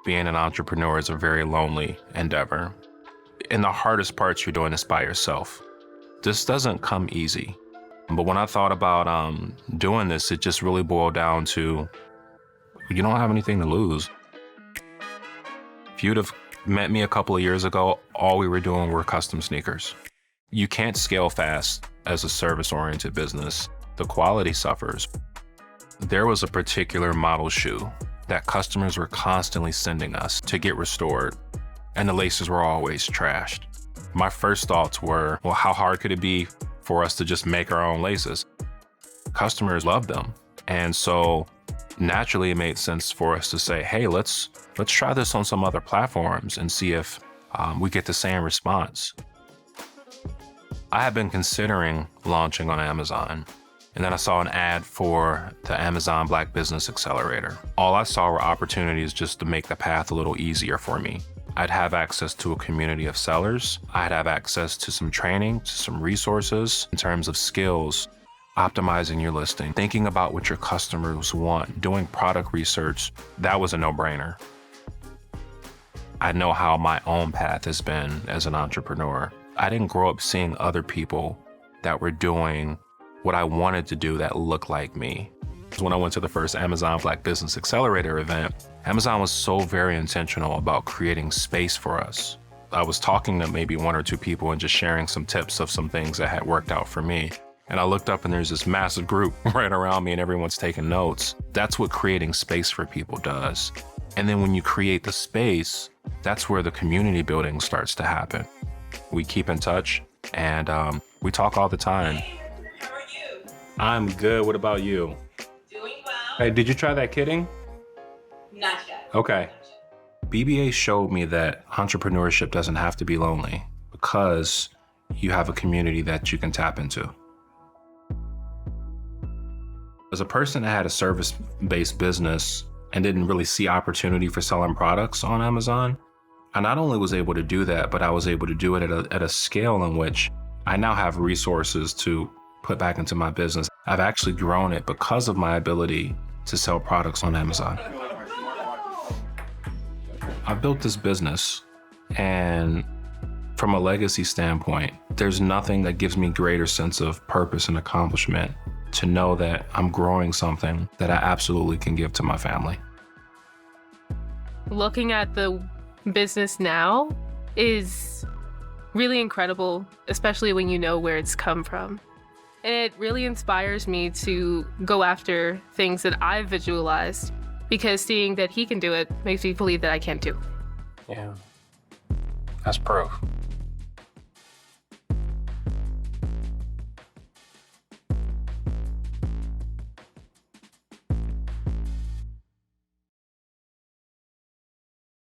being an entrepreneur is a very lonely endeavor. And the hardest parts you're doing is by yourself. This doesn't come easy. But when I thought about doing this, it just really boiled down to, you don't have anything to lose. If you'd have met me a couple of years ago, all we were doing were custom sneakers. You can't scale fast as a service-oriented business. The quality suffers. There was a particular model shoe that customers were constantly sending us to get restored, and the laces were always trashed. My first thoughts were, well, how hard could it be for us to just make our own laces? Customers love them. And so naturally it made sense for us to say, hey, let's try this on some other platforms and see if we get the same response. I had been considering launching on Amazon, and then I saw an ad for the Amazon Black Business Accelerator. All I saw were opportunities just to make the path a little easier for me. I'd have access to a community of sellers. I'd have access to some training, to some resources in terms of skills, optimizing your listing, thinking about what your customers want, doing product research. That was a no-brainer. I know how my own path has been as an entrepreneur. I didn't grow up seeing other people that were doing what I wanted to do that looked like me. When I went to the first Amazon Black Business Accelerator event, Amazon was so very intentional about creating space for us. I was talking to maybe one or two people and just sharing some tips of some things that had worked out for me. And I looked up and there's this massive group right around me and everyone's taking notes. That's what creating space for people does. And then when you create the space, that's where the community building starts to happen. We keep in touch and we talk all the time. How are you? I'm good. What about you? Doing well. Hey, did you try that kidding? Not yet. Okay. BBA showed me that entrepreneurship doesn't have to be lonely because you have a community that you can tap into. As a person that had a service-based business and didn't really see opportunity for selling products on Amazon, I not only was able to do that, but I was able to do it at a scale in which I now have resources to put back into my business. I've actually grown it because of my ability to sell products on Amazon. I built this business, and from a legacy standpoint, there's nothing that gives me greater sense of purpose and accomplishment to know that I'm growing something that I absolutely can give to my family. Looking at the business now is really incredible, especially when you know where it's come from. And it really inspires me to go after things that I've visualized, because seeing that he can do it makes me believe that I can too. Yeah, that's proof.